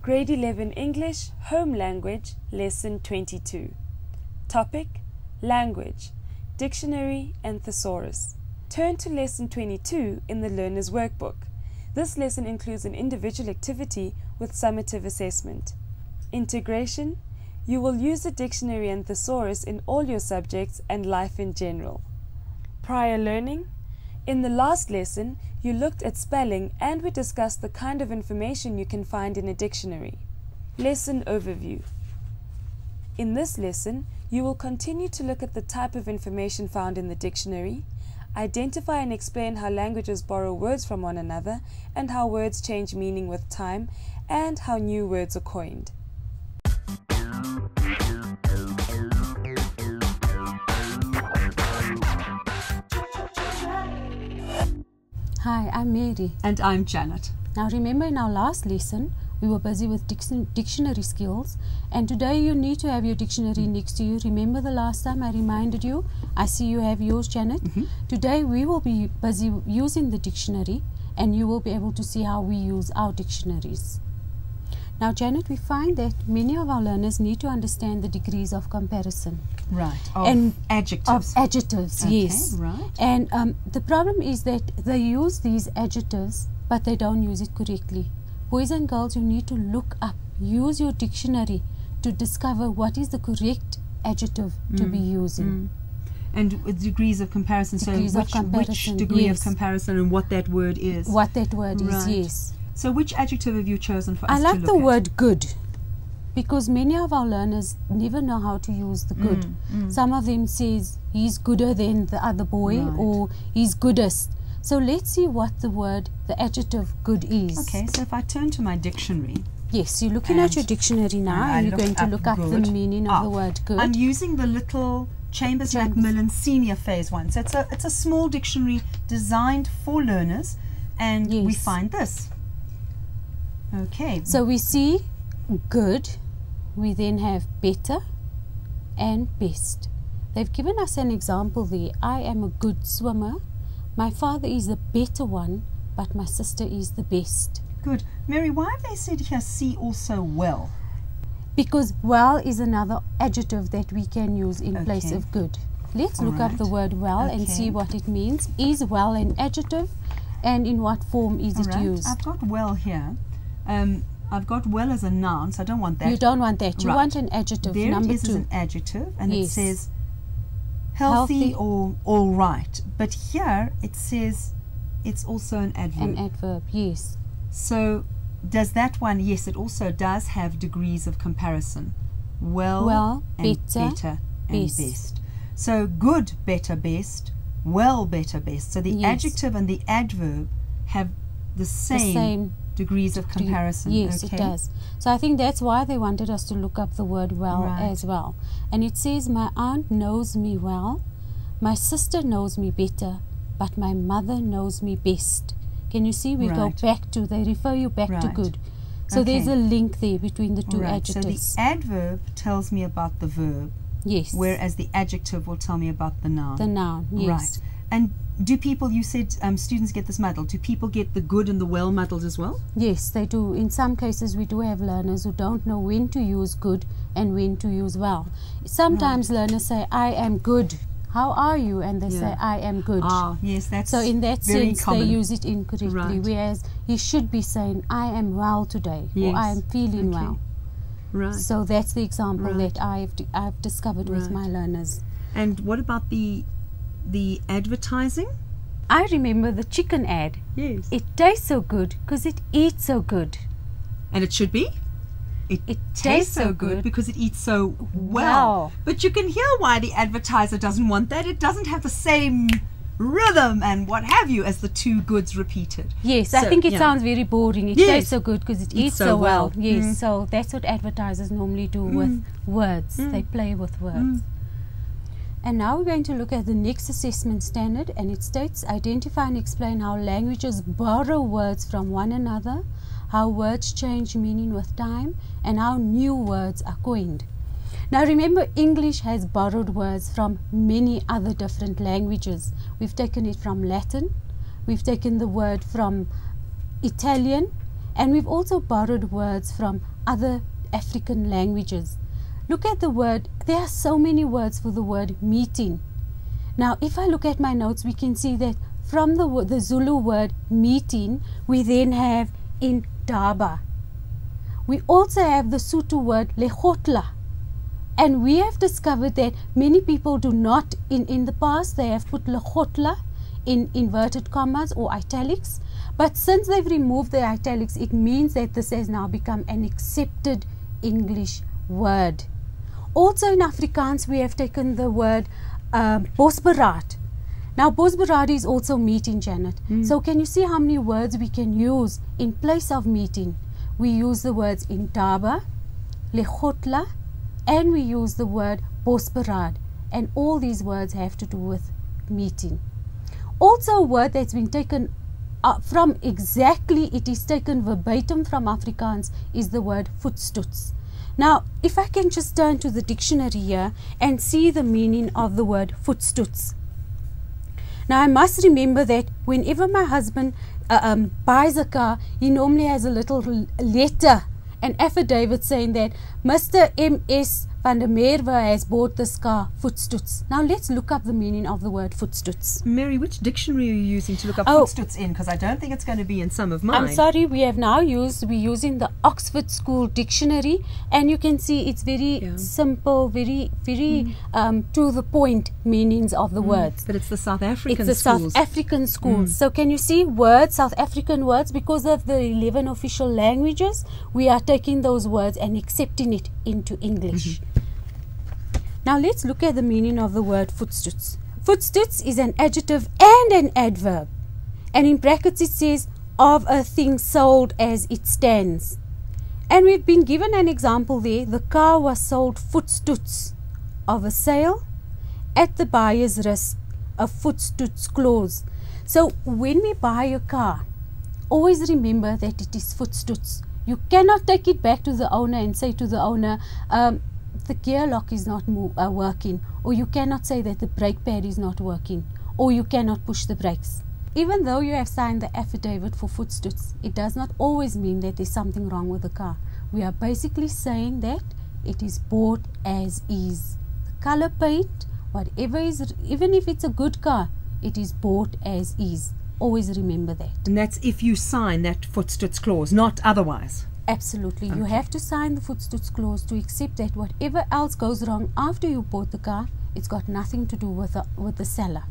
Grade 11 English, Home Language, Lesson 22. Topic: Language, Dictionary and Thesaurus. Turn to Lesson 22 in the Learner's Workbook. This lesson includes an individual activity with summative assessment. Integration. You will use the dictionary and thesaurus in all your subjects and life in general. Prior learning. In the last lesson, you looked at spelling and we discussed the kind of information you can find in a dictionary. Lesson overview. In this lesson, you will continue to look at the type of information found in the dictionary, identify and explain how languages borrow words from one another and how words change meaning with time, and how new words are coined. Hi, I'm Mary. And I'm Janet. Now remember, in our last lesson we were busy with dictionary skills, and today you need to have your dictionary next to you. Remember the last time I reminded you? I see you have yours, Janet. Today we will be busy using the dictionary, and you will be able to see how we use our dictionaries. Now Janet, we find that many of our learners need to understand the degrees of comparison. Right, and adjectives. Of adjectives, okay, yes. Right. And the problem is that they use these adjectives, but they don't use it correctly. Boys and girls, you need to look up, use your dictionary to discover what is the correct adjective to be using. And with degrees of comparison, Degrees so of comparison, which degree yes. of comparison and what that word is. What that word is, Right. yes. So which adjective have you chosen for us I to like look the at? word good, because many of our learners never know how to use the good. Some of them says he's gooder than the other boy, Right. or he's goodest. So let's see what the adjective good is. Okay, so if I turn to my dictionary. Yes, you're looking at your dictionary now, I and you're going to up look up the good. meaning of the word good. I'm using the little Chambers Macmillan Senior Phase 1. So it's a small dictionary designed for learners, and we Yes. find this. Okay. So we see good, we then have better and best. They've given us an example there. I am a good swimmer. My father is the better one, but my sister is the best. Good. Mary, why have they said here see also well? Because well is another adjective that we can use in place Okay. of good. Let's look up the Alright. word well and see Okay. what it means. Is well an adjective, and in what form is it Alright, used? I've got well here. I've got well as a noun, so I don't want that. You don't want that. You Right. want an adjective. There Number it is as 2. an adjective, and it Yes. says healthy, Healthy. or all right. But here it says it's also an adverb. An adverb, yes. So does that one? Yes, it also does have degrees of comparison. Well, and better, and best. best. So good, better, best. Well, better, best. So the Yes. adjective and the adverb have the same degrees of comparison. Yes, okay? it does. So I think that's why they wanted us to look up the word well Right. as well. And it says, my aunt knows me well, my sister knows me better, but my mother knows me best. Can you see? We go Right. back to, they refer you back to Right. good. So Okay. there's a link there between the two Right. adjectives. So the adverb tells me about the verb, Yes. whereas the adjective will tell me about the noun. The noun, yes. Right. And do people, you said students get this muddled, do people get the good and the well muddled as well? Yes, they do. In some cases, we do have learners who don't know when to use good and when to use well. Sometimes learners say, I am good. How are you? And they say, I am good. Ah, yes, that's So in that very sense, common. they use it incorrectly. Right. Whereas he should be saying, I am well today, Yes. or I am feeling Okay. well. Right. So that's the example Right. that I've discovered with Right. my learners. And what about the advertising? I remember the chicken ad. Yes. It tastes so good because it eats so good. And it should be? It tastes so good because it eats so well. But you can hear why the advertiser doesn't want that. It doesn't have the same rhythm and what have you as the two goods repeated. Yes, So, I think it yeah. sounds very boring. It Yes. tastes so good because it eats so well. Yes, Mm. so that's what advertisers normally do with words. They play with words. And now we're going to look at the next assessment standard, and it states, identify and explain how languages borrow words from one another, how words change meaning with time, and how new words are coined. Now remember, English has borrowed words from many other different languages. We've taken it from Latin, we've taken the word from Italian, and we've also borrowed words from other African languages. Look at the word. There are so many words for the word meeting. Now, if I look at my notes, we can see that from the Zulu word meeting, we then have indaba. We also have the Sotho word legotla. And we have discovered that many people do not, in the past, they have put legotla in inverted commas or italics. But since they've removed the italics, it means that this has now become an accepted English word. Also in Afrikaans, we have taken the word bosberaad. Now, bosberaad is also meeting, Janet. So can you see how many words we can use in place of meeting? We use the words indaba, legotla, and we use the word bosberaad. And all these words have to do with meeting. Also, a word that's been taken from exactly, it is taken verbatim from Afrikaans, is the word voetstoets. Now, if I can just turn to the dictionary here and see the meaning of the word voetstoets. Now, I must remember that whenever my husband buys a car, he normally has a little letter, an affidavit saying that Mr. M.S. van der Merwe has bought this car, voetstoets. Now, let's look up the meaning of the word voetstoets. Mary, which dictionary are you using to look up voetstoets in? Because I don't think it's going to be in some of mine. I'm sorry, we're using the Oxford School Dictionary, and you can see it's very simple, very to the point meanings of the words. But it's the South African schools. It's the South African schools. So can you see words, South African words, because of the 11 official languages, we are taking those words and accepting it into English. Now let's look at the meaning of the word voetstoets. Voetstoets is an adjective and an adverb. And in brackets it says, of a thing sold as it stands. And we've been given an example there. The car was sold voetstoets of a sale at the buyer's risk, a voetstoets clause. So when we buy a car, always remember that it is voetstoets. You cannot take it back to the owner and say to the owner, the gear lock is not working, or you cannot say that the brake pad is not working, or you cannot push the brakes. Even though you have signed the affidavit for voetstoets, it does not always mean that there's something wrong with the car. We are basically saying that it is bought as is. The color paint, whatever is, even if it's a good car, it is bought as is. Always remember that. And that's if you sign that voetstoets clause, not otherwise. Absolutely. Okay. You have to sign the voetstoets clause to accept that whatever else goes wrong after you bought the car, it's got nothing to do with the seller.